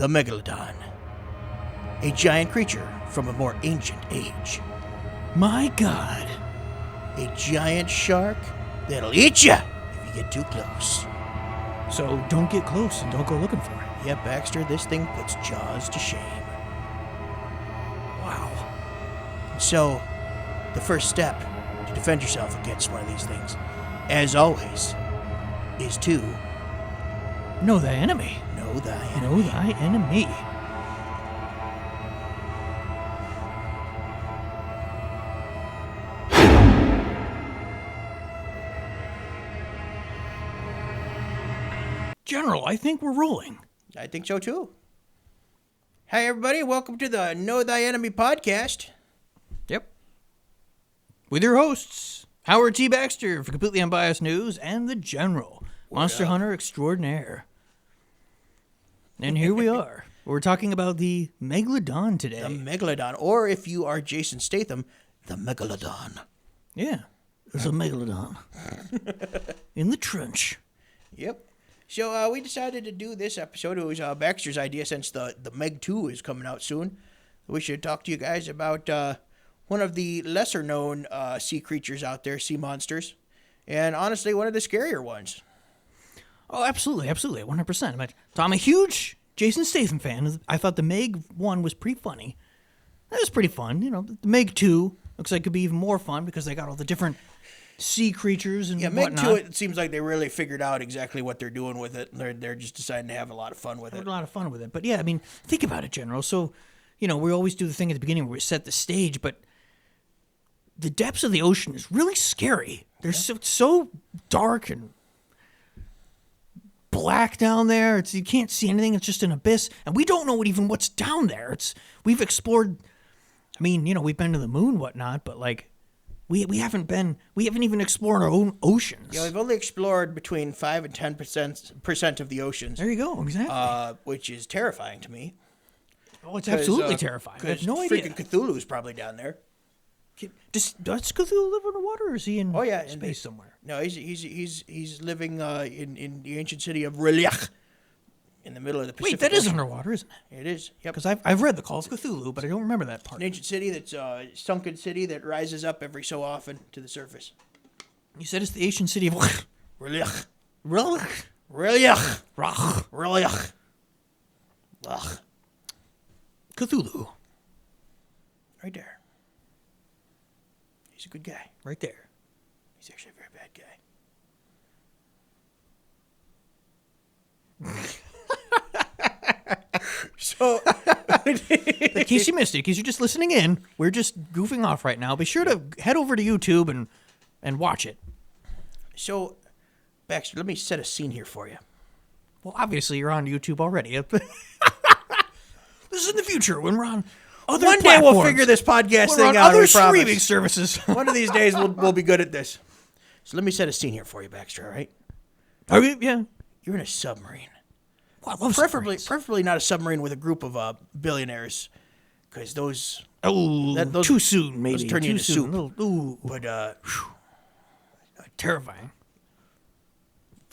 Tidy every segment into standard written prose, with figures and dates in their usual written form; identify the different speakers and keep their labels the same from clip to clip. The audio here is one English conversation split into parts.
Speaker 1: the Megalodon. A giant creature from a more ancient age.
Speaker 2: My God.
Speaker 1: A giant shark that'll eat you if you get too close.
Speaker 2: So don't get close and don't go looking for it.
Speaker 1: Yep, Baxter, this thing puts Jaws to shame.
Speaker 2: Wow.
Speaker 1: So, the first step to defend yourself against one of these things, as always, is to
Speaker 2: Know thy enemy.
Speaker 1: know thy enemy.
Speaker 2: Know thy enemy. General, I think we're rolling.
Speaker 1: I think so too. Hi, everybody. Welcome to the Know Thy Enemy podcast.
Speaker 2: Yep. With your hosts, Howard T. Baxter for Completely Unbiased News and the General, Monster Hunter Extraordinaire. And here we are. We're talking about the Megalodon today.
Speaker 1: The Megalodon, or if you are Jason Statham, the Megalodon.
Speaker 2: Yeah, there's a Megalodon in the trench.
Speaker 1: Yep. So we decided to do this episode. It was Baxter's idea since the Meg 2 is coming out soon. We should talk to you guys about one of the lesser-known sea creatures out there, sea monsters, and honestly, one of the scarier ones.
Speaker 2: Oh, absolutely, 100%. I'm a huge Jason Statham fan. I thought the Meg 1 was pretty funny. That was pretty fun. You know, the Meg 2 looks like it could be even more fun because they got all the different sea creatures and whatnot.
Speaker 1: Meg 2, it seems like they really figured out exactly what they're doing with it. They're just deciding to have a lot of fun with it.
Speaker 2: A lot of fun with it. But yeah, I mean, think about it, General. So, you know, we always do the thing at the beginning where we set the stage, but the depths of the ocean is really scary. They're so dark and black down there. You can't see anything. It's just an abyss. And we don't know what's down there. We've explored, I mean, you know, we've been to the moon, whatnot, but like, we haven't even explored our own oceans.
Speaker 1: Yeah, we've only explored between 5 and 10% of the oceans.
Speaker 2: There you go, exactly.
Speaker 1: Which is terrifying to me.
Speaker 2: Oh, it's absolutely terrifying. I have no idea.
Speaker 1: Freaking Cthulhu's probably down there.
Speaker 2: Does Cthulhu live underwater, or is he in space somewhere?
Speaker 1: No, he's living in the ancient city of Reliach, in the middle of the Pacific.
Speaker 2: Wait, that is
Speaker 1: Ocean.
Speaker 2: underwater, isn't it?
Speaker 1: It is, yep.
Speaker 2: Because I've read the Call of Cthulhu, but I don't remember that part.
Speaker 1: An ancient city that's a sunken city that rises up every so often to the surface.
Speaker 2: You said it's the ancient city of
Speaker 1: Reliach.
Speaker 2: Reliach.
Speaker 1: Reliach.
Speaker 2: Rach.
Speaker 1: Reliach. Ugh.
Speaker 2: Cthulhu.
Speaker 1: Right there. He's a good guy.
Speaker 2: Right there.
Speaker 1: He's actually a very bad guy. So,
Speaker 2: in case you missed it, in case you're just listening in, we're just goofing off right now. Be sure to head over to YouTube and watch it.
Speaker 1: So, Baxter, let me set a scene here for you.
Speaker 2: Well, obviously, you're on YouTube already. This is in the future when we're on other
Speaker 1: One
Speaker 2: platforms.
Speaker 1: day we'll figure this podcast thing
Speaker 2: on
Speaker 1: out.
Speaker 2: Other
Speaker 1: we promise.
Speaker 2: streaming services.
Speaker 1: One of these days we'll be good at this. So let me set a scene here for you, Baxter. All right?
Speaker 2: Okay, yeah.
Speaker 1: You're in a submarine.
Speaker 2: Well, I love
Speaker 1: Preferably not a submarine with a group of billionaires, because those
Speaker 2: too soon, maybe.
Speaker 1: those turn you into soup.
Speaker 2: Ooh,
Speaker 1: But
Speaker 2: terrifying.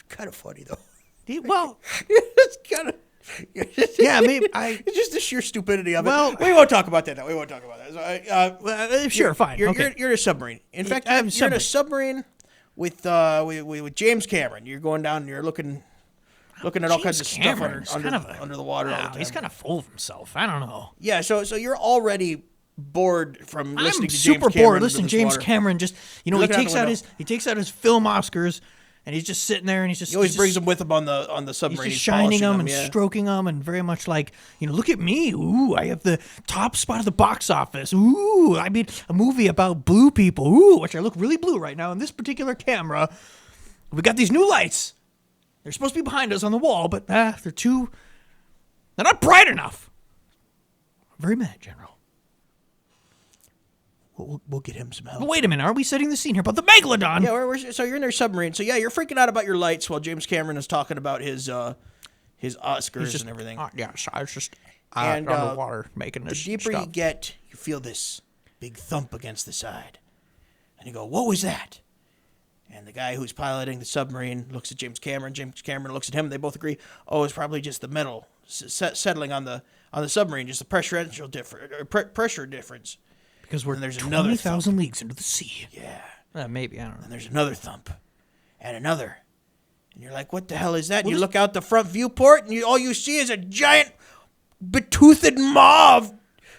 Speaker 1: kind of funny though.
Speaker 2: Well,
Speaker 1: It's kind of.
Speaker 2: yeah, maybe
Speaker 1: It's just the sheer stupidity of
Speaker 2: Well,
Speaker 1: it. We won't talk about that. Though. We won't talk about that. So,
Speaker 2: sure, fine.
Speaker 1: You're
Speaker 2: Okay.
Speaker 1: in a submarine. In fact, you're in a submarine with James Cameron. You're going down and you're looking at all kinds of stuff under the water all the time.
Speaker 2: He's kind of full of himself. I don't know.
Speaker 1: Yeah, so you're already bored from listening to James
Speaker 2: super
Speaker 1: Cameron.
Speaker 2: bored listening to James Cameron. Just he takes out his film Oscars. And he's just sitting there, and he
Speaker 1: always brings them with him on the submarine.
Speaker 2: He's just shining them and stroking them, and very much like, look at me. Ooh, I have the top spot of the box office. Ooh, I made a movie about blue people. Ooh, which I look really blue right now in this particular camera. We got these new lights. They're supposed to be behind us on the wall, but they're not bright enough. I'm very mad, General.
Speaker 1: We'll get him some help.
Speaker 2: But wait a minute, are we setting the scene here about the Megalodon?
Speaker 1: Yeah, so you're in their submarine. So yeah, you're freaking out about your lights while James Cameron is talking about his Oscars and everything.
Speaker 2: I was just
Speaker 1: underwater
Speaker 2: making this
Speaker 1: The deeper
Speaker 2: stuff.
Speaker 1: you get, you feel this big thump against the side. And you go, what was that? And the guy who's piloting the submarine looks at James Cameron. James Cameron looks at him. They both agree, it's probably just the metal settling on the submarine, just the pressure difference.
Speaker 2: Because we're
Speaker 1: there's
Speaker 2: 20,000 leagues into the sea.
Speaker 1: Yeah.
Speaker 2: Maybe, I don't know.
Speaker 1: And there's another thump. And another. And you're like, what the hell is that? And you look out the front viewport, and all you see is a giant betoothed maw of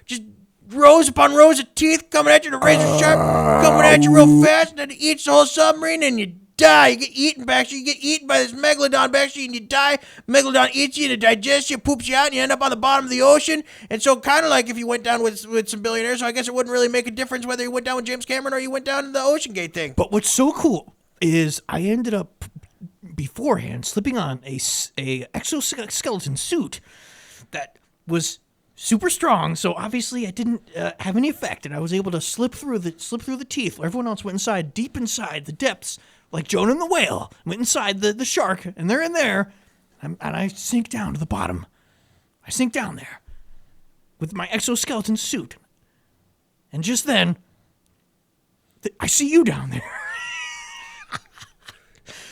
Speaker 1: just rows upon rows of teeth coming at you, the razor sharp, coming at you real fast, and then it eats the whole submarine, and you die. You get eaten, Baxter. You get eaten by this Megalodon, Baxter, and you die. Megalodon eats you, and it digests you, poops you out, and you end up on the bottom of the ocean. And so kind of like if you went down with some billionaires, so I guess it wouldn't really make a difference whether you went down with James Cameron or you went down in the Ocean Gate thing.
Speaker 2: But what's so cool is I ended up beforehand slipping on a exoskeleton suit that was super strong, so obviously it didn't have any effect, and I was able to slip through the teeth while everyone else went inside, deep inside the depths, like Jonah and the whale went inside the shark, and they're in there, and I sink down to the bottom. I sink down there with my exoskeleton suit, and just then I see you down there.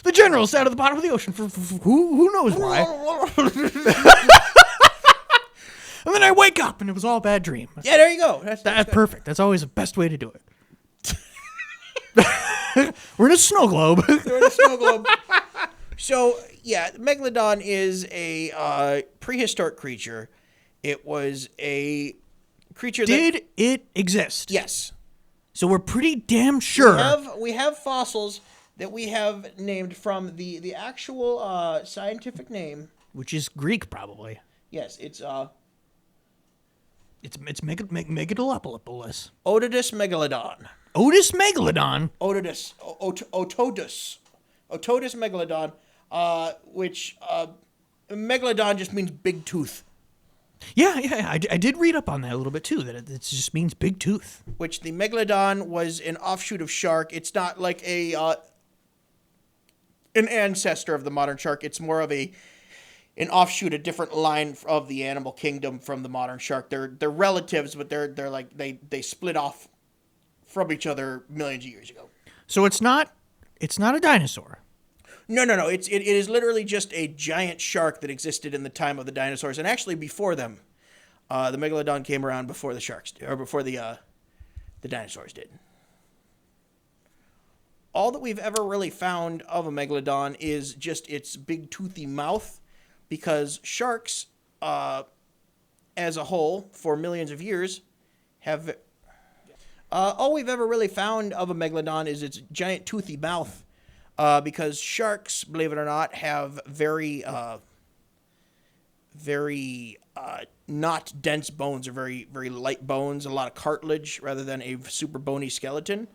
Speaker 2: The general sat at the bottom of the ocean for who knows why. And then I wake up, and it was all a bad dream.
Speaker 1: Yeah, there you go.
Speaker 2: That's perfect. That's always the best way to do it. We're in a snow globe.
Speaker 1: So, yeah, Megalodon is a prehistoric creature. It was a creature
Speaker 2: Did it exist?
Speaker 1: Yes.
Speaker 2: So we're pretty damn sure.
Speaker 1: We have fossils that we have named from the actual scientific name.
Speaker 2: Which is Greek, probably.
Speaker 1: Yes, it's
Speaker 2: Megalopolopoulos.
Speaker 1: Otodus megalodon.
Speaker 2: Otis Megalodon?
Speaker 1: Otodus. Otodus megalodon, which megalodon just means big tooth.
Speaker 2: Yeah, I did read up on that a little bit, too, that it just means big tooth.
Speaker 1: Which the megalodon was an offshoot of shark. It's not like an ancestor of the modern shark. It's more of an offshoot, a different line of the animal kingdom from the modern shark. They're relatives, but they're like they split off from each other millions of years ago.
Speaker 2: So it's not a dinosaur.
Speaker 1: No. It is literally just a giant shark that existed in the time of the dinosaurs, and actually before them, the megalodon came around before the sharks or before the dinosaurs did. All that we've ever really found of a megalodon is just its big toothy mouth, because sharks, as a whole, for millions of years, have... all we've ever really found of a megalodon is its giant toothy mouth, because sharks, believe it or not, have very not dense bones, or very, very light bones, a lot of cartilage rather than a super bony skeleton,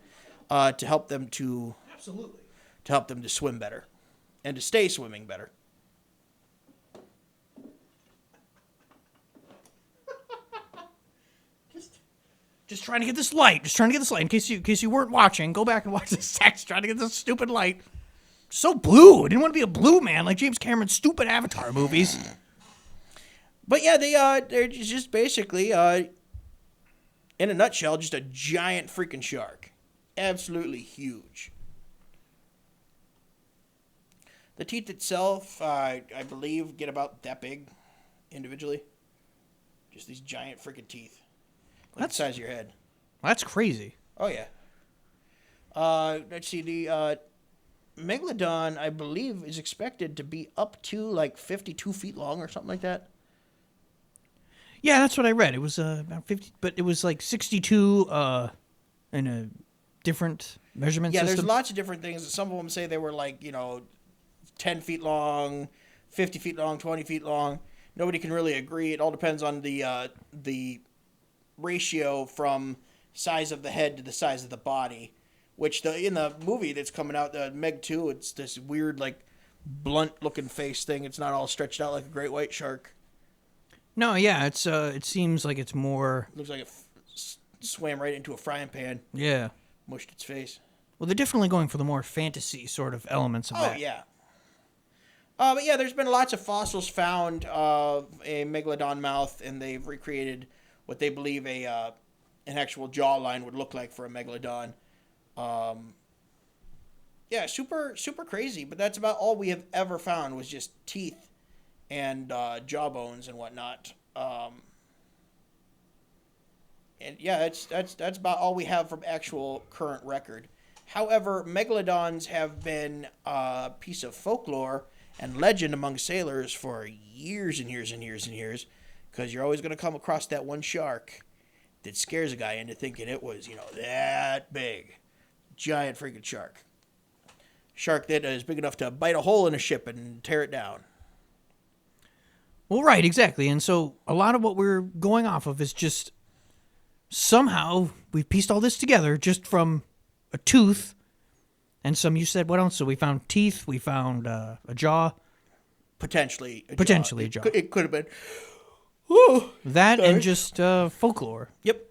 Speaker 1: to help them to swim better and to stay swimming better.
Speaker 2: Just trying to get this light. In case you weren't watching, go back and watch this text. Trying to get this stupid light. So blue. I didn't want to be a blue man like James Cameron's stupid Avatar movies.
Speaker 1: But yeah, they're just basically, in a nutshell, just a giant freaking shark. Absolutely huge. The teeth itself, I believe, get about that big individually. Just these giant freaking teeth. Like the size of your head.
Speaker 2: That's crazy.
Speaker 1: Oh, yeah. Let's see. The Megalodon, I believe, is expected to be up to like 52 feet long or something like that.
Speaker 2: Yeah, that's what I read. It was about 50, but it was like 62 in a different measurement system.
Speaker 1: Yeah, there's lots of different things. Some of them say they were like, 10 feet long, 50 feet long, 20 feet long. Nobody can really agree. It all depends on the ratio from size of the head to the size of the body, which in the movie that's coming out, the Meg 2, it's this weird, like, blunt-looking face thing. It's not all stretched out like a great white shark.
Speaker 2: No, yeah, it's it seems like it's more...
Speaker 1: Looks like it swam right into a frying pan.
Speaker 2: Yeah.
Speaker 1: Mushed its face.
Speaker 2: Well, they're definitely going for the more fantasy sort of elements of that.
Speaker 1: Oh, yeah. But yeah, there's been lots of fossils found of a megalodon mouth, and they've recreated what they believe an actual jawline would look like for a megalodon. Yeah, super, super crazy, but that's about all we have ever found was just teeth and jawbones and whatnot. And yeah, that's about all we have from actual current record. However, megalodons have been a piece of folklore and legend among sailors for years and years and years and years, because you're always going to come across that one shark that scares a guy into thinking it was, that big. Giant freaking shark. Shark that is big enough to bite a hole in a ship and tear it down.
Speaker 2: Well, right, exactly. And so a lot of what we're going off of is just somehow we've pieced all this together just from a tooth and you said, what else? So we found teeth, we found a jaw.
Speaker 1: Potentially a
Speaker 2: jaw.
Speaker 1: It could have been.
Speaker 2: That sorry. And just folklore.
Speaker 1: Yep.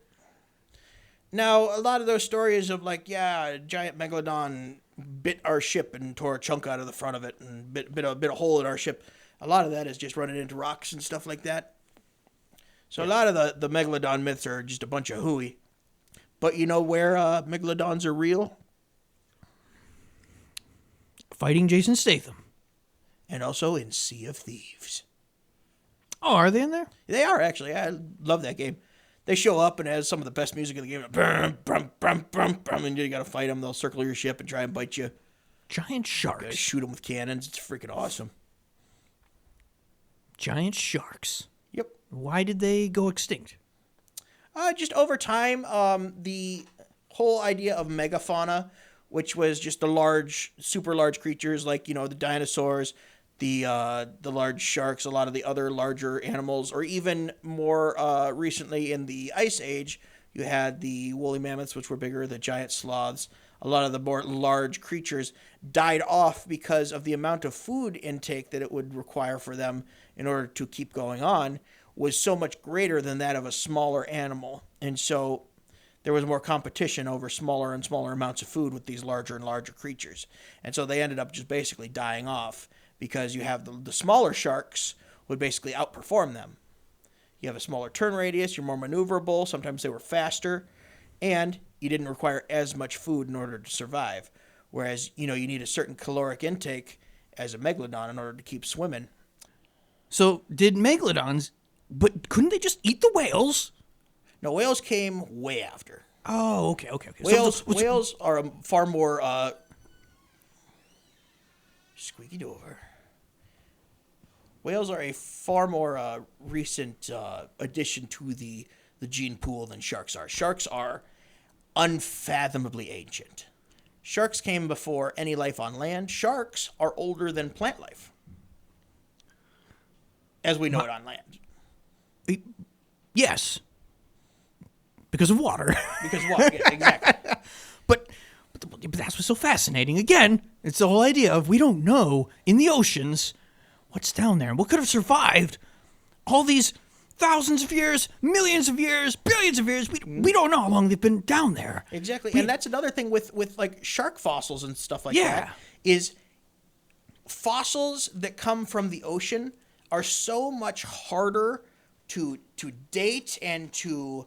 Speaker 1: Now, a lot of those stories of a giant megalodon bit our ship and tore a chunk out of the front of it and bit a hole in our ship. A lot of that is just running into rocks and stuff like that. So a lot of the megalodon myths are just a bunch of hooey. But you know where megalodons are real?
Speaker 2: Fighting Jason Statham.
Speaker 1: And also in Sea of Thieves.
Speaker 2: Oh, are they in there?
Speaker 1: They are, actually. I love that game. They show up and it has some of the best music in the game. Brum, brum, brum, brum, brum, and you got to fight them. They'll circle your ship and try and bite you.
Speaker 2: Giant sharks.
Speaker 1: Shoot them with cannons. It's freaking awesome.
Speaker 2: Giant sharks.
Speaker 1: Yep.
Speaker 2: Why did they go extinct?
Speaker 1: Just over time, the whole idea of megafauna, which was just the large, super large creatures like, the dinosaurs, the large sharks, a lot of the other larger animals, or even more recently in the Ice Age, you had the woolly mammoths, which were bigger, the giant sloths. A lot of the more large creatures died off because of the amount of food intake that it would require for them in order to keep going on was so much greater than that of a smaller animal. And so there was more competition over smaller and smaller amounts of food with these larger and larger creatures. And so they ended up just basically dying off because you have the smaller sharks would basically outperform them. You have a smaller turn radius, you're more maneuverable, sometimes they were faster, and you didn't require as much food in order to survive. Whereas, you need a certain caloric intake as a megalodon in order to keep swimming.
Speaker 2: So did megalodons, but couldn't they just eat the whales?
Speaker 1: No, whales came way after.
Speaker 2: Oh, okay.
Speaker 1: Whales are a far more squeaky door. Whales are a far more recent addition to the gene pool than sharks are. Sharks are unfathomably ancient. Sharks came before any life on land. Sharks are older than plant life, as we know it on land.
Speaker 2: Yes. Because of water.
Speaker 1: Because of water, yeah, exactly.
Speaker 2: But that's what's so fascinating. Again, it's the whole idea of we don't know in the oceans what's down there and what could have survived all these thousands of years, millions of years, billions of years. We don't know how long they've been down there.
Speaker 1: Exactly. And that's another thing with like shark fossils and stuff like that is fossils that come from the ocean are so much harder to date and to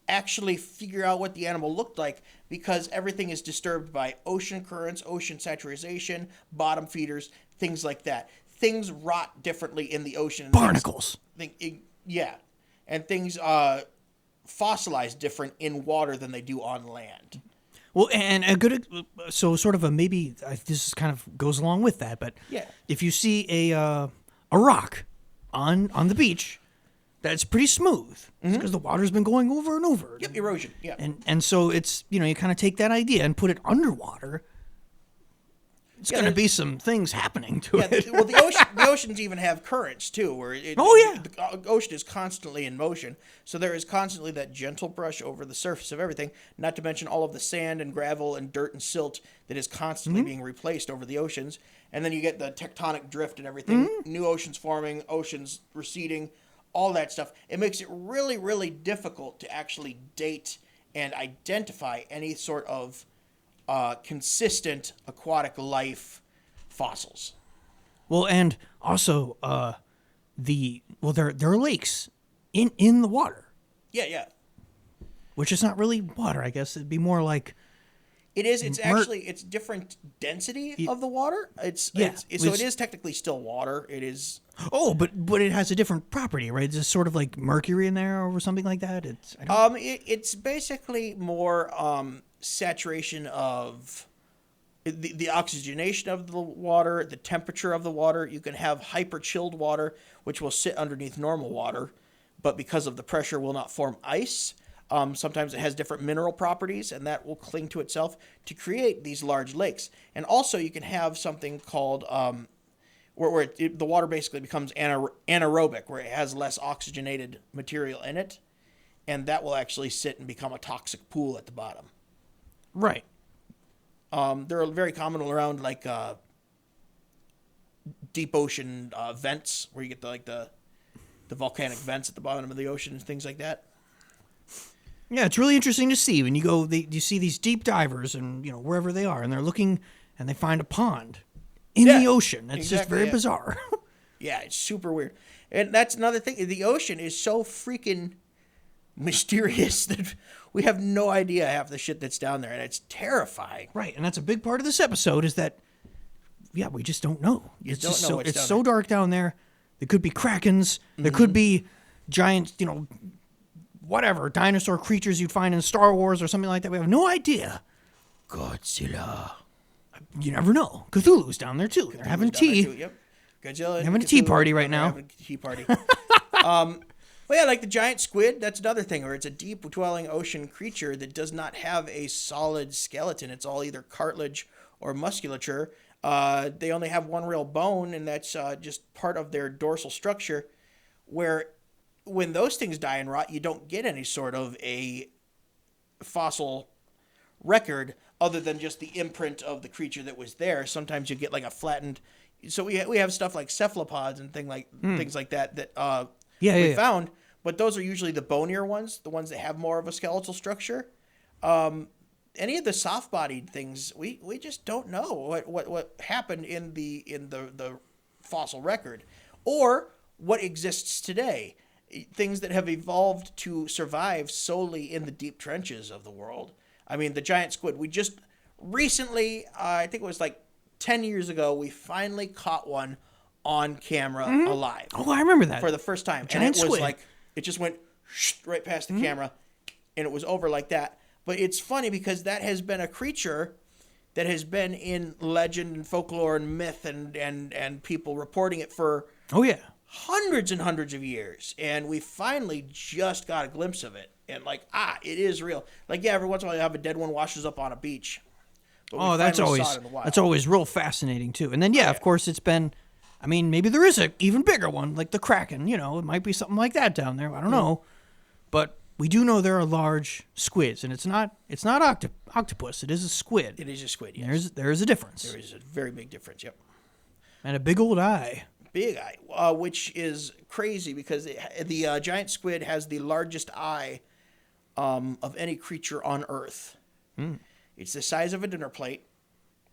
Speaker 1: actually figure out what the animal looked like because everything is disturbed by ocean currents, ocean saturation, bottom feeders, things like that. Things rot differently in the ocean.
Speaker 2: Barnacles.
Speaker 1: And things fossilize different in water than they do on land.
Speaker 2: Well, and a good, so sort of a maybe this kind of goes along with that, but if you see a rock on the beach that's pretty smooth, it's because the water's been going over and over.
Speaker 1: Yep, erosion. Yeah,
Speaker 2: and so it's you kind of take that idea and put it underwater. It's going to be some things happening to it.
Speaker 1: Well, the oceans even have currents too, where the ocean is constantly in motion. So there is constantly that gentle brush over the surface of everything. Not to mention all of the sand and gravel and dirt and silt that is constantly being replaced over the oceans. And then you get the tectonic drift and everything. New oceans forming, oceans receding, all that stuff. It makes it really, really difficult to actually date and identify any sort of consistent aquatic life fossils.
Speaker 2: Well, and also there are lakes in the water.
Speaker 1: Yeah.
Speaker 2: Which is not really water, I guess. It'd be more like
Speaker 1: It is. It's actually it's different density of the water. So it is technically still water. It is.
Speaker 2: Oh, but it has a different property, right? It's just sort of like mercury in there or something like that.
Speaker 1: It's basically more saturation of the oxygenation of the water, the temperature of the water. You can have hyper chilled water, which will sit underneath normal water, but because of the pressure will not form ice. Sometimes it has different mineral properties, and that will cling to itself to create these large lakes. And also you can have something called, where the water basically becomes anaerobic, where it has less oxygenated material in it, and that will actually sit and become a toxic pool at the bottom.
Speaker 2: Right.
Speaker 1: They're very common around like deep ocean vents, where you get the volcanic vents at the bottom of the ocean and things like that.
Speaker 2: Yeah, it's really interesting to see when you go. You see these deep divers, and wherever they are, and they're looking, and they find a pond in the ocean. It's just very bizarre.
Speaker 1: Yeah, it's super weird, and that's another thing. The ocean is so freaking mysterious that we have no idea half the shit that's down there, and it's terrifying.
Speaker 2: Right, and that's a big part of this episode is that, we just don't know. It's so dark down there. There could be krakens. There could be giant, whatever, dinosaur creatures you'd find in Star Wars or something like that. We have no idea.
Speaker 1: Godzilla.
Speaker 2: You never know. Cthulhu's down there too. They're having tea.
Speaker 1: Yep. Godzilla.
Speaker 2: Having a tea party right now.
Speaker 1: Having a tea party. Well, yeah, like the giant squid, that's another thing, or it's a deep dwelling ocean creature that does not have a solid skeleton. It's all either cartilage or musculature. They only have one real bone, and that's just part of their dorsal structure, where when those things die and rot, you don't get any sort of a fossil record other than just the imprint of the creature that was there. Sometimes you get like a flattened. So we have stuff like cephalopods and things like that we found, but those are usually the bonier ones, the ones that have more of a skeletal structure. Any of the soft-bodied things, we just don't know what happened in the fossil record, or what exists today. Things that have evolved to survive solely in the deep trenches of the world. I mean, the giant squid. We just recently, I think it was like 10 years ago, we finally caught one on camera alive.
Speaker 2: Oh, I remember that.
Speaker 1: For the first time.
Speaker 2: Giant
Speaker 1: and it was
Speaker 2: squid.
Speaker 1: like, it just went right past the camera, and it was over like that. But it's funny because that has been a creature that has been in legend and folklore and myth and people reporting it for hundreds and hundreds of years. And we finally just got a glimpse of it. And it is real. Like, yeah, every once in a while you have a dead one washes up on a beach.
Speaker 2: But that's always real fascinating too. And then, of course, it's been, maybe there is a even bigger one, like the kraken. It might be something like that down there. I don't know. But we do know there are large squids, and it's not octopus. It is a squid.
Speaker 1: It is a squid, yes.
Speaker 2: There is a difference.
Speaker 1: There is a very big difference, yep.
Speaker 2: And a big old eye.
Speaker 1: Big eye, which is crazy because the giant squid has the largest eye of any creature on Earth. It's the size of a dinner plate,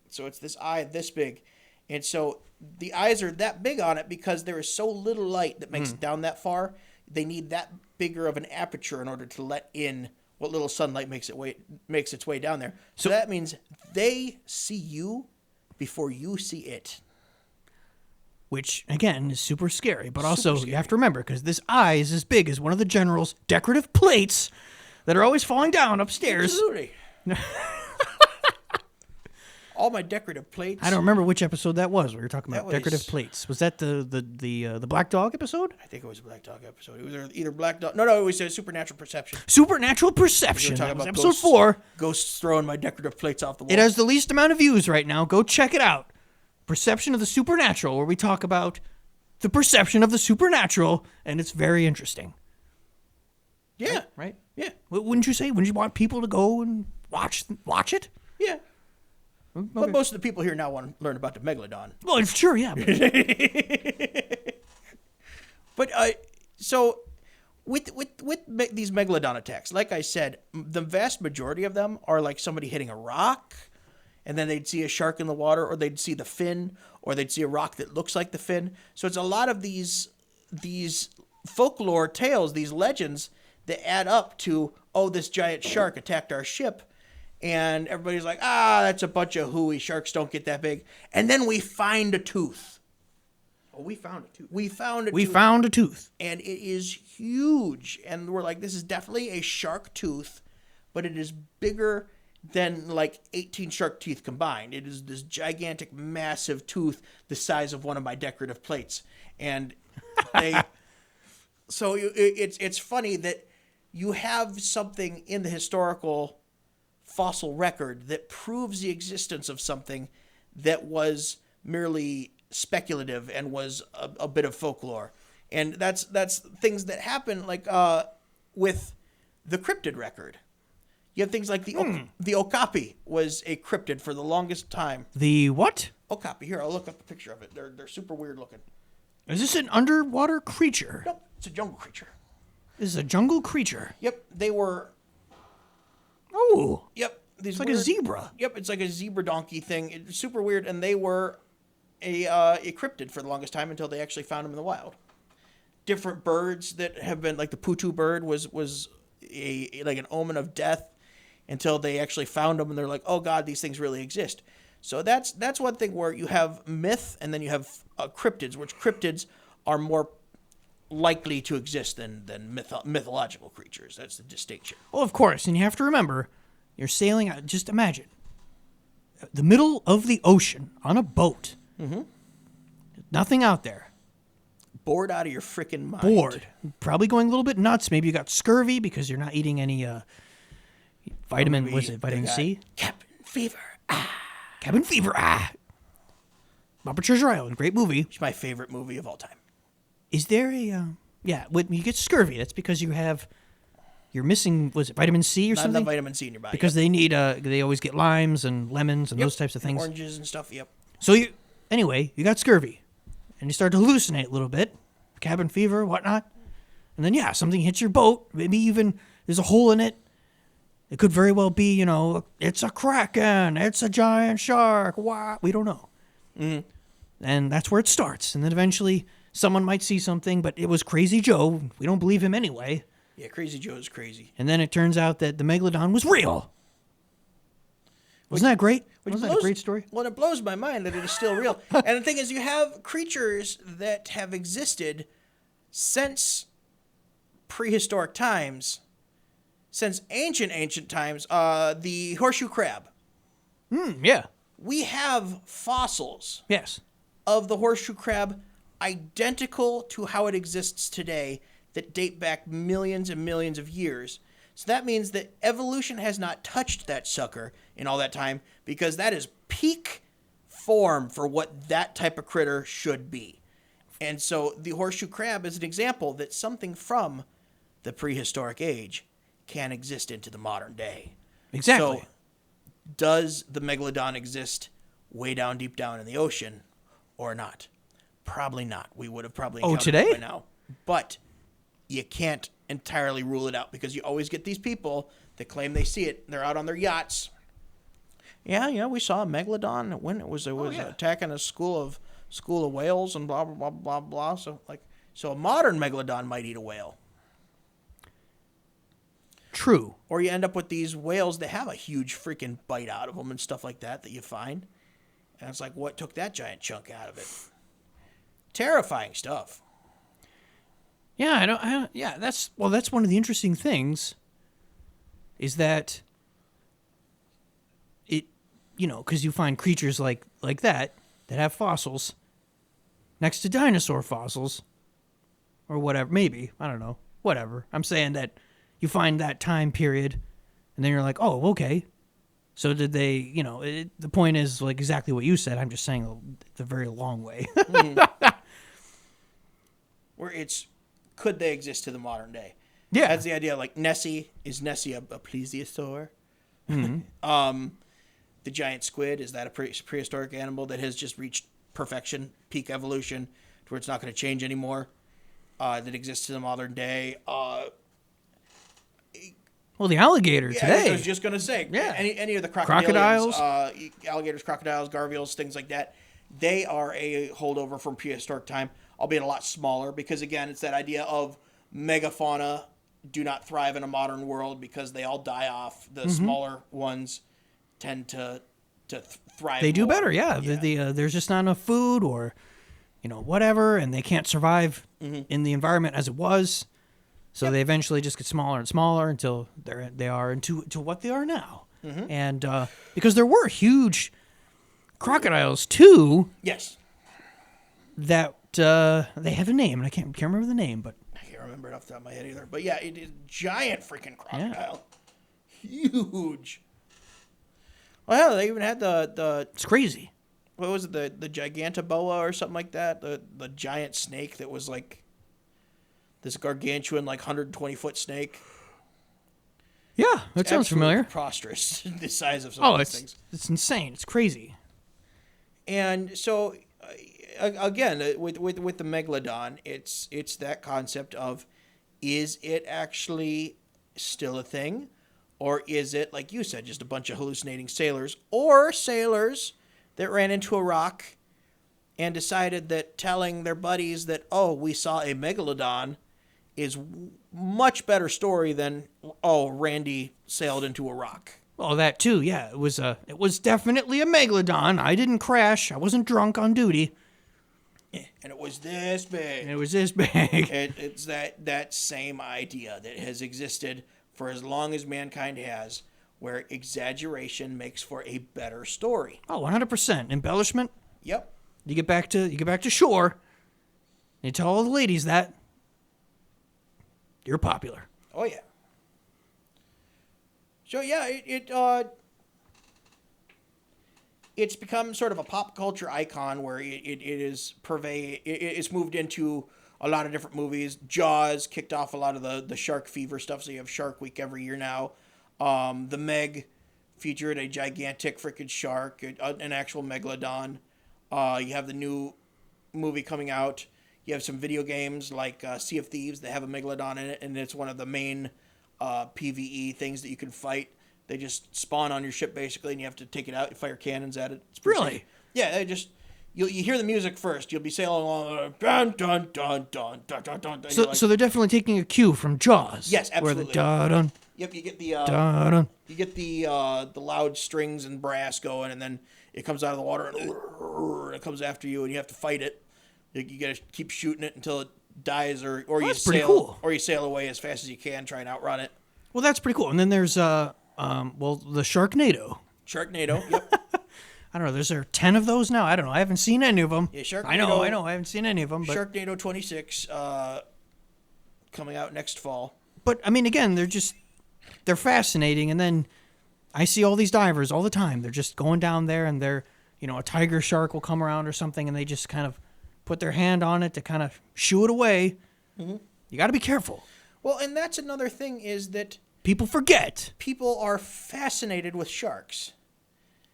Speaker 1: so it's this eye this big. And so the eyes are that big on it because there is so little light that makes it down that far. They need that bigger of an aperture in order to let in what little sunlight makes its way down there. So that means they see you before you see it.
Speaker 2: Which, again, is super scary. But also, you have to remember, because this eye is as big as one of the general's decorative plates that are always falling down upstairs.
Speaker 1: Absolutely. All my decorative plates.
Speaker 2: I don't remember which episode that was. We were talking about decorative plates. Was that the Black Dog episode?
Speaker 1: I think it was a Black Dog episode. It was either Black Dog. No, it was Supernatural Perception.
Speaker 2: Supernatural Perception. That was episode 4.
Speaker 1: Ghosts throwing my decorative plates off the wall.
Speaker 2: It has the least amount of views right now. Go check it out. Perception of the Supernatural, where we talk about the perception of the supernatural, and it's very interesting.
Speaker 1: Yeah.
Speaker 2: Right?
Speaker 1: Yeah.
Speaker 2: Wouldn't you say? Wouldn't you want people to go and watch it?
Speaker 1: Yeah.
Speaker 2: Okay.
Speaker 1: But most of the people here now want to learn about the Megalodon.
Speaker 2: Well, sure, yeah.
Speaker 1: But so with these Megalodon attacks, like I said, the vast majority of them are like somebody hitting a rock, and then they'd see a shark in the water, or they'd see the fin, or they'd see a rock that looks like the fin. So it's a lot of these folklore tales, these legends that add up to, oh, this giant shark attacked our ship. And everybody's like, that's a bunch of hooey. Sharks don't get that big. And then we find a tooth.
Speaker 2: Oh, we found a tooth.
Speaker 1: We found a
Speaker 2: We
Speaker 1: tooth.
Speaker 2: found a tooth.
Speaker 1: And it is huge. And we're like, this is definitely a shark tooth, but it is bigger than like 18 shark teeth combined. It is this gigantic, massive tooth the size of one of my decorative plates. And so it's funny that you have something in the historical fossil record that proves the existence of something that was merely speculative and was a bit of folklore. And that's things that happen like with the cryptid record. You have things like the okapi was a cryptid for the longest time.
Speaker 2: The what?
Speaker 1: Okapi. Here, I'll look up a picture of it. They're super weird looking.
Speaker 2: Is this an underwater creature?
Speaker 1: Nope, it's a jungle creature.
Speaker 2: This is a jungle creature.
Speaker 1: Yep, they were.
Speaker 2: Oh.
Speaker 1: Yep,
Speaker 2: It's like a zebra.
Speaker 1: Yep, it's like a zebra donkey thing. It's super weird, and they were a cryptid for the longest time until they actually found them in the wild. Different birds that have been like the putu bird was like an omen of death until they actually found them, and they're like, oh god, these things really exist. So that's one thing where you have myth and then you have cryptids, which cryptids are more likely to exist than mythological creatures. That's the distinction.
Speaker 2: Well, of course, and you have to remember, you're sailing out. Just imagine the middle of the ocean on a boat. Mm-hmm. Nothing out there.
Speaker 1: Bored out of your freaking mind.
Speaker 2: Bored. Probably going a little bit nuts. Maybe you got scurvy because you're not eating any vitamin. Was it vitamin C?
Speaker 1: Cabin fever.
Speaker 2: Cabin fever. Muppet Treasure Island. Great movie.
Speaker 1: It's my favorite movie of all time.
Speaker 2: Is there a when you get scurvy, that's because you're missing, was it vitamin C or
Speaker 1: Not
Speaker 2: something?
Speaker 1: enough vitamin C in your body.
Speaker 2: Because they always get limes and lemons and those types of things.
Speaker 1: Oranges and stuff, yep.
Speaker 2: So you got scurvy, and you start to hallucinate a little bit, cabin fever, whatnot, and then something hits your boat. Maybe even there's a hole in it. It could very well be, it's a kraken, it's a giant shark. Wow, we don't know. Mm-hmm. And that's where it starts, and then eventually someone might see something, but it was Crazy Joe. We don't believe him anyway.
Speaker 1: Yeah, Crazy Joe's crazy.
Speaker 2: And then it turns out that the Megalodon was real. Wasn't that great? Wasn't that a great story?
Speaker 1: Well, it blows my mind that it is still real. And the thing is, you have creatures that have existed since prehistoric times, since ancient times. The horseshoe crab.
Speaker 2: Yeah.
Speaker 1: We have fossils
Speaker 2: Yes.
Speaker 1: of the horseshoe crab identical to how it exists today that date back millions and millions of years. So that means that evolution has not touched that sucker in all that time, because that is peak form for what that type of critter should be. And so the horseshoe crab is an example that something from the prehistoric age can exist into the modern day.
Speaker 2: Exactly.
Speaker 1: So does the Megalodon exist way down deep down in the ocean or not? Probably not. We would have probably encountered
Speaker 2: today?
Speaker 1: it by now. But you can't entirely rule it out, because you always get these people that claim they see it. They're out on their yachts. Yeah, we saw a Megalodon when it was attacking a school of whales and blah blah blah blah blah. So a modern Megalodon might eat a whale.
Speaker 2: True.
Speaker 1: Or you end up with these whales that have a huge freaking bite out of them and stuff like that you find. And it's like, what took that giant chunk out of it? Terrifying stuff.
Speaker 2: Yeah, that's one of the interesting things is that it, because you find creatures like that have fossils next to dinosaur fossils or whatever, maybe, I don't know, whatever. I'm saying that you find that time period and then you're like, oh, okay. So did they, the point is like exactly what you said. I'm just saying it's a very long way.
Speaker 1: Where could they exist to the modern day?
Speaker 2: Yeah.
Speaker 1: That's the idea. Like Nessie, is Nessie a plesiosaur? Mm-hmm. The giant squid, is that a prehistoric animal that has just reached perfection, peak evolution, to where it's not going to change anymore? That exists in the modern day.
Speaker 2: Well, the alligator today.
Speaker 1: I was just going to say.
Speaker 2: Yeah.
Speaker 1: Any of the
Speaker 2: crocodiles,
Speaker 1: alligators, crocodiles, garvials, things like that. They are a holdover from prehistoric time, albeit a lot smaller, because again, it's that idea of megafauna do not thrive in a modern world because they all die off. The smaller ones tend to thrive.
Speaker 2: They do
Speaker 1: more.
Speaker 2: better, yeah. There's just not enough food or, whatever, and they can't survive in the environment as it was. So they eventually just get smaller and smaller until they are into to what they are now. And because there were huge crocodiles too.
Speaker 1: Yes.
Speaker 2: That they have a name, and I can't remember the name, but
Speaker 1: I can't remember it off the top of my head either. But yeah, it is giant freaking crocodile. Yeah. Huge. Well, hell, they even had the
Speaker 2: it's crazy.
Speaker 1: What was it, the gigantoboa or something like that? The giant snake that was like this gargantuan, like 120-foot snake.
Speaker 2: Yeah, that sounds familiar.
Speaker 1: Preposterous, the size of some of these things.
Speaker 2: It's insane. It's crazy.
Speaker 1: And so, again, with the Megalodon, it's that concept of, is it actually still a thing? Or is it, like you said, just a bunch of hallucinating sailors? Or sailors that ran into a rock and decided that telling their buddies that, oh, we saw a Megalodon is much better story than, oh, Randy sailed into a rock.
Speaker 2: Oh, that too, yeah. It was definitely a Megalodon. I didn't crash. I wasn't drunk on duty.
Speaker 1: And it was this big. It's that same idea that has existed for as long as mankind has, where exaggeration makes for a better story.
Speaker 2: Oh, 100%. Embellishment.
Speaker 1: Yep.
Speaker 2: You get back to shore, and you tell all the ladies that you're popular.
Speaker 1: Oh yeah. So yeah, it's become sort of a pop culture icon where it's moved into a lot of different movies. Jaws kicked off a lot of the shark fever stuff, so you have Shark Week every year now. The Meg featured a gigantic freaking shark, an actual megalodon. You have the new movie coming out. You have some video games like Sea of Thieves. They have a megalodon in it, and it's one of the main PvE things that you can fight. They just spawn on your ship basically, and you have to take it out. You fire cannons at it. It's
Speaker 2: really?
Speaker 1: Safe. Yeah, they just you hear the music first. You'll be sailing along. Dun dun dun dun dun dun dun.
Speaker 2: So they're definitely taking a cue from Jaws.
Speaker 1: Yes, absolutely.
Speaker 2: Where the dun.
Speaker 1: Yep, you get the loud strings and brass going, and then it comes out of the water and it comes after you, and you have to fight it. You got to keep shooting it until it dies, or you sail
Speaker 2: cool.
Speaker 1: Or you sail away as fast as you can, try and outrun it.
Speaker 2: Well, that's pretty cool. And then there's the Sharknado.
Speaker 1: Sharknado. Yep.
Speaker 2: I don't know. There's 10 of those now. I don't know. I haven't seen any of them.
Speaker 1: Yeah, Sharknado.
Speaker 2: I know. I haven't seen any of them. But
Speaker 1: Sharknado 26 coming out next fall.
Speaker 2: But I mean, again, they're fascinating. And then I see all these divers all the time. They're just going down there, and a tiger shark will come around or something, and they just kind of put their hand on it to kind of shoo it away. Mm-hmm. You got to be careful.
Speaker 1: Well, and that's another thing is that
Speaker 2: people forget.
Speaker 1: People are fascinated with sharks.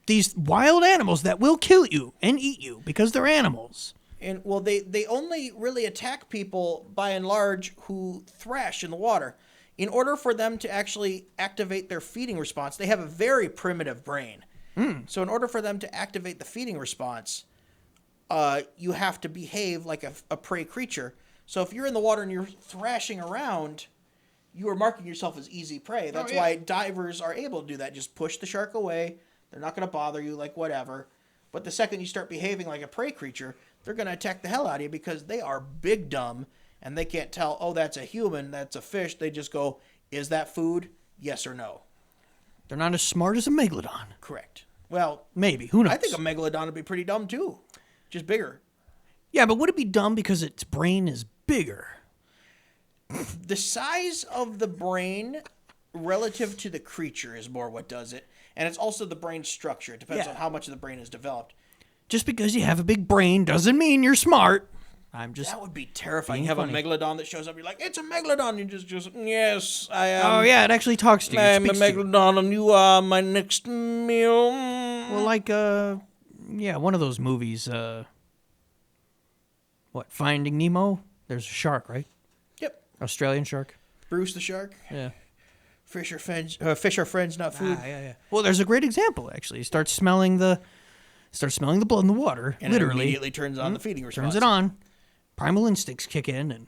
Speaker 2: These wild animals that will kill you and eat you because they're animals.
Speaker 1: And, well, they only really attack people, by and large, who thrash in the water. In order for them to actually activate their feeding response, they have a very primitive brain. So in order for them to activate the feeding response, you have to behave like a prey creature. So if you're in the water and you're thrashing around, you are marking yourself as easy prey. That's why divers are able to do that. Just push the shark away. They're not going to bother you, like whatever. But the second you start behaving like a prey creature, they're going to attack the hell out of you because they are big dumb and they can't tell, oh, that's a human, that's a fish. They just go, is that food? Yes or no.
Speaker 2: They're not as smart as a megalodon.
Speaker 1: Correct. Well,
Speaker 2: maybe. Who knows?
Speaker 1: I think a megalodon would be pretty dumb too. Just bigger.
Speaker 2: Yeah, but would it be dumb because its brain is bigger?
Speaker 1: The size of the brain relative to the creature is more what does it. And it's also the brain structure. It depends on how much of the brain is developed.
Speaker 2: Just because you have a big brain doesn't mean you're smart.
Speaker 1: That would be terrifying. You have a megalodon that shows up. You're like, it's a megalodon. You just yes, I am.
Speaker 2: Oh yeah, it actually talks to you.
Speaker 1: I'm a megalodon, and you are my next meal.
Speaker 2: Well, like one of those movies. Finding Nemo? There's a shark, right?
Speaker 1: Yep.
Speaker 2: Australian shark.
Speaker 1: Bruce the shark.
Speaker 2: Yeah.
Speaker 1: Fish are friends, not food.
Speaker 2: Yeah. Well, there's a great example actually. He starts smelling the blood in the water,
Speaker 1: and
Speaker 2: literally.
Speaker 1: It immediately turns on the feeding response.
Speaker 2: Turns it on. Primal instincts kick in, and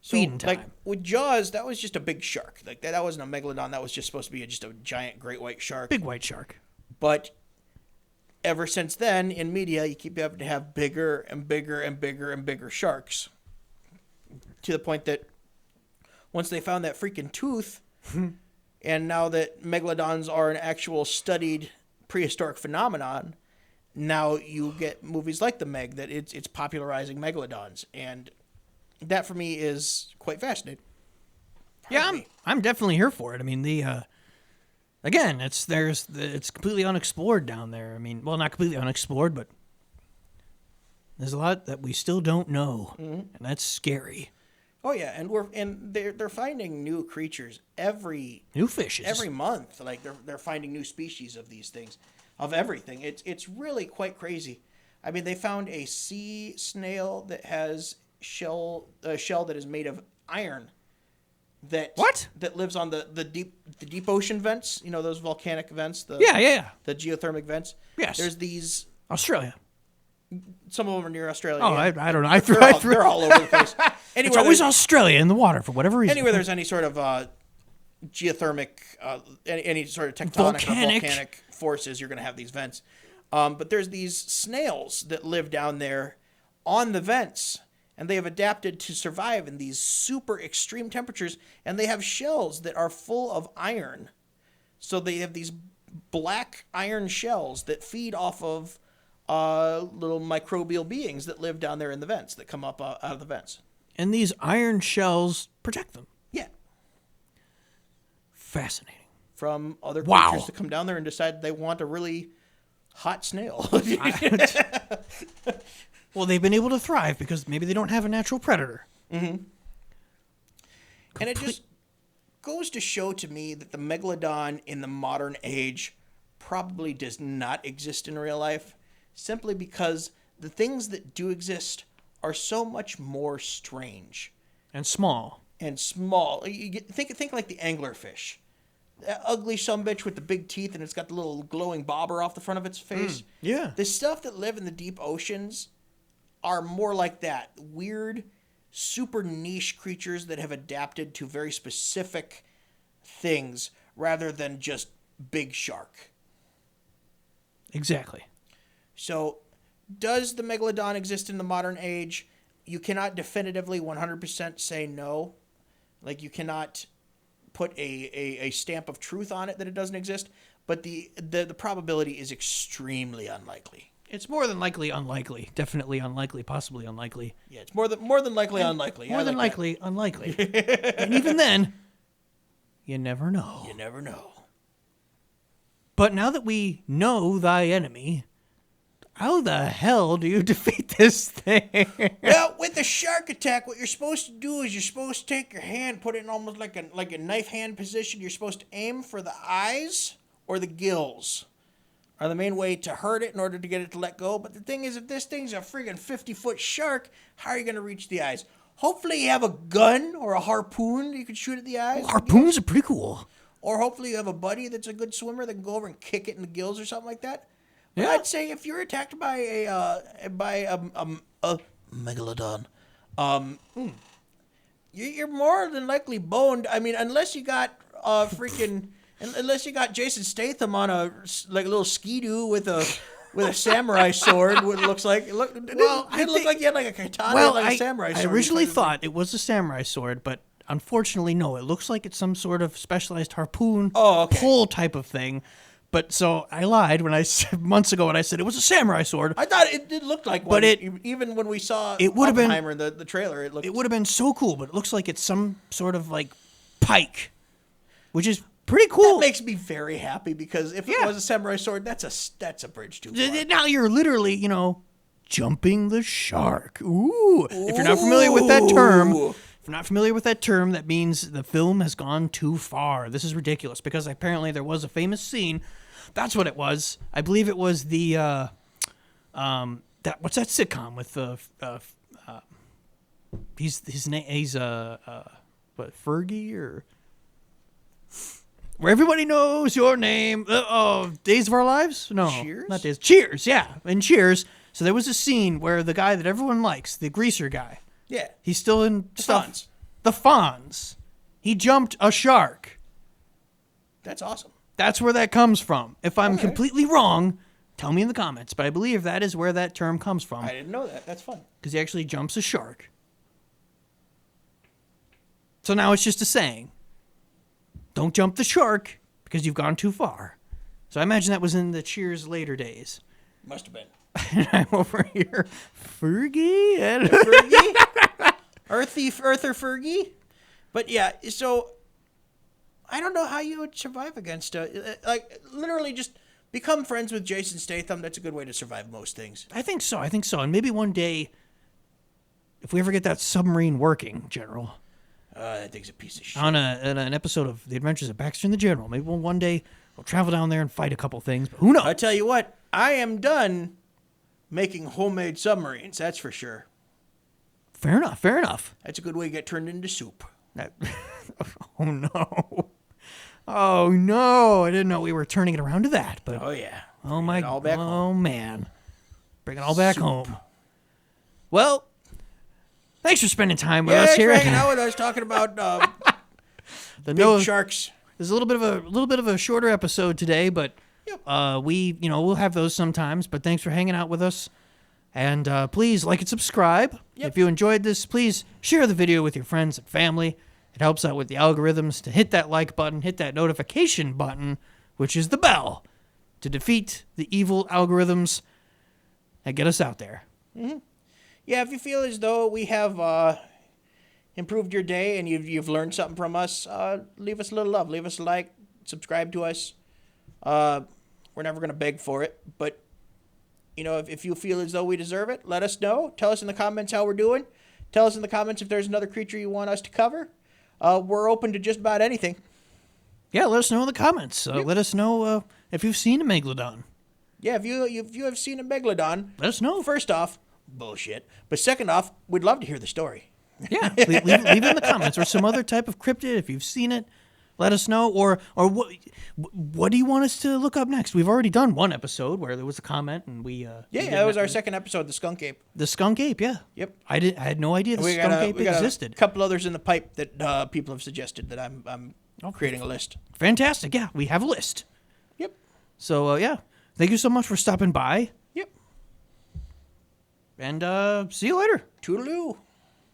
Speaker 1: So,
Speaker 2: Feeding time.
Speaker 1: like with Jaws, that was just a big shark. Like that wasn't a megalodon. That was just supposed to be just a giant great white shark.
Speaker 2: Big white shark.
Speaker 1: But ever since then, in media, you keep having to have bigger and bigger and bigger and bigger sharks, to the point that once they found that freaking tooth, and now that megalodons are an actual studied prehistoric phenomenon, now you get movies like The Meg that it's popularizing megalodons, and that for me is quite fascinating.
Speaker 2: Yeah, I'm definitely here for it. I mean, again, it's completely unexplored down there. I mean, well, not completely unexplored, but there's a lot that we still don't know, and that's scary.
Speaker 1: Oh yeah, and they're finding new creatures
Speaker 2: new fishes
Speaker 1: every month. Like they're finding new species of these things, of everything. It's really quite crazy. I mean, they found a sea snail that has a shell that is made of iron. That lives on the deep ocean vents. You know those volcanic vents. The geothermic vents.
Speaker 2: Yes.
Speaker 1: There's these.
Speaker 2: Australia.
Speaker 1: Some of them are near Australia.
Speaker 2: Oh,
Speaker 1: yeah.
Speaker 2: I don't know.
Speaker 1: They're all over the place.
Speaker 2: It's always Australia in the water for whatever reason.
Speaker 1: Anywhere there's any sort of geothermic, any sort of tectonic or volcanic forces, you're going to have these vents. But there's these snails that live down there on the vents, and they have adapted to survive in these super extreme temperatures, and they have shells that are full of iron. So they have these black iron shells that feed off of little microbial beings that live down there in the vents, that come up out of the vents.
Speaker 2: And these iron shells protect them.
Speaker 1: Yeah.
Speaker 2: Fascinating.
Speaker 1: From other creatures to come down there and decide they want a really hot snail.
Speaker 2: Well, they've been able to thrive because maybe they don't have a natural predator.
Speaker 1: Mm-hmm. And it just goes to show to me that the megalodon in the modern age probably does not exist in real life, simply because the things that do exist are so much more strange
Speaker 2: and small.
Speaker 1: Think like the anglerfish, that ugly sumbitch with the big teeth, and it's got the little glowing bobber off the front of its face.
Speaker 2: Yeah,
Speaker 1: the stuff that live in the deep oceans are more like that weird, super niche creatures that have adapted to very specific things rather than just big shark.
Speaker 2: Exactly.
Speaker 1: So, does the megalodon exist in the modern age? You cannot definitively 100% say no. Like, you cannot put a stamp of truth on it that it doesn't exist. But the probability is extremely unlikely.
Speaker 2: It's more than likely unlikely. Definitely unlikely. Possibly unlikely.
Speaker 1: Yeah, it's more than likely unlikely.
Speaker 2: More than likely unlikely. And even then, you never know.
Speaker 1: You never know.
Speaker 2: But now that we know thy enemy, how the hell do you defeat this thing?
Speaker 1: Well, with a shark attack, what you're supposed to do is you're supposed to take your hand, put it in almost like a knife hand position. You're supposed to aim for the eyes or the gills. Are the main way to hurt it in order to get it to let go. But the thing is, if this thing's a friggin' 50-foot shark, how are you going to reach the eyes? Hopefully you have a gun or a harpoon that you can shoot at the eyes.
Speaker 2: Well, harpoons are pretty cool.
Speaker 1: Or hopefully you have a buddy that's a good swimmer that can go over and kick it in the gills or something like that. But
Speaker 2: Yeah.
Speaker 1: I'd say if you're attacked by a megalodon, you're more than likely boned. I mean, unless you got unless you got Jason Statham on a little skidoo with a samurai sword, what it looks like. It didn't look like you had like a katana, a samurai sword.
Speaker 2: I originally thought it was a samurai sword, but unfortunately, no. It looks like it's some sort of specialized harpoon pull type of thing. But so I lied when months ago when I said it was a samurai sword.
Speaker 1: I thought it did look like one. But even when we saw Oppenheimer in the trailer, it would
Speaker 2: have been so cool. But it looks like it's some sort of like pike, which is pretty cool.
Speaker 1: That makes me very happy because if it was a samurai sword, that's a bridge too far.
Speaker 2: Now you're literally, jumping the shark. Ooh. If you're not familiar with that term, that means the film has gone too far. This is ridiculous because apparently there was a famous scene. That's what it was. I believe it was the what's that sitcom with his name? He's Fergie or where everybody knows your name. Days of Our Lives? No,
Speaker 1: Cheers?
Speaker 2: Not Days. Cheers. Yeah, in Cheers. So there was a scene where the guy that everyone likes, the greaser guy.
Speaker 1: Yeah,
Speaker 2: he's still in stuff. the Fonz. He jumped a shark.
Speaker 1: That's awesome.
Speaker 2: That's where that comes from. If I'm completely wrong, tell me in the comments. But I believe that is where that term comes from.
Speaker 1: I didn't know that. That's fun.
Speaker 2: Because he actually jumps a shark. So now it's just a saying. Don't jump the shark because you've gone too far. So I imagine that was in the Cheers later days.
Speaker 1: Must have been.
Speaker 2: And I'm over here, Fergie?
Speaker 1: Fergie? Earther Fergie? But yeah, so I don't know how you would survive against, like, literally just become friends with Jason Statham. That's a good way to survive most things.
Speaker 2: I think so. And maybe one day, if we ever get that submarine working, General.
Speaker 1: That thing's a piece of shit.
Speaker 2: On an episode of The Adventures of Baxter and the General. Maybe one day we'll travel down there and fight a couple things. But who knows?
Speaker 1: I tell you what, I am done making homemade submarines. That's for sure.
Speaker 2: Fair enough.
Speaker 1: That's a good way to get turned into soup.
Speaker 2: Oh, no. Oh, no. I didn't know we were turning it around to that. But
Speaker 1: oh, yeah.
Speaker 2: Oh, my God. Oh, man. Bring it all back
Speaker 1: soup.
Speaker 2: home. Well, thanks for spending time with us here.
Speaker 1: Thanks for hanging out with us, talking about
Speaker 2: the
Speaker 1: big sharks.
Speaker 2: There's a little bit of a shorter episode today, but
Speaker 1: yep.
Speaker 2: we'll have those sometimes. But thanks for hanging out with us. And please like and subscribe.
Speaker 1: Yep.
Speaker 2: If you enjoyed this, please share the video with your friends and family. It helps out with the algorithms to hit that like button, hit that notification button, which is the bell, to defeat the evil algorithms and get us out there.
Speaker 1: Mm-hmm. Yeah, if you feel as though we have improved your day and you've learned something from us, leave us a little love. Leave us a like. Subscribe to us. We're never going to beg for it, but if you feel as though we deserve it, let us know. Tell us in the comments how we're doing. Tell us in the comments if there's another creature you want us to cover. We're open to just about anything.
Speaker 2: Yeah, let us know in the comments.
Speaker 1: Yep.
Speaker 2: Let us know if you've seen a Megalodon.
Speaker 1: Yeah, if you have seen a Megalodon,
Speaker 2: let us know.
Speaker 1: First off, bullshit. But second off, we'd love to hear the story.
Speaker 2: Yeah, leave it in the comments. Or some other type of cryptid, if you've seen it. Let us know, or what do you want us to look up next? We've already done one episode where there was a comment, and we
Speaker 1: that was our second episode, the skunk ape.
Speaker 2: The skunk ape, yeah.
Speaker 1: Yep.
Speaker 2: I had no idea the skunk ape existed.
Speaker 1: A couple others in the pipe that people have suggested that I'm creating a list.
Speaker 2: Fantastic, yeah. We have a list.
Speaker 1: Yep.
Speaker 2: So yeah, thank you so much for stopping by.
Speaker 1: Yep.
Speaker 2: And see you later.
Speaker 1: Toodaloo.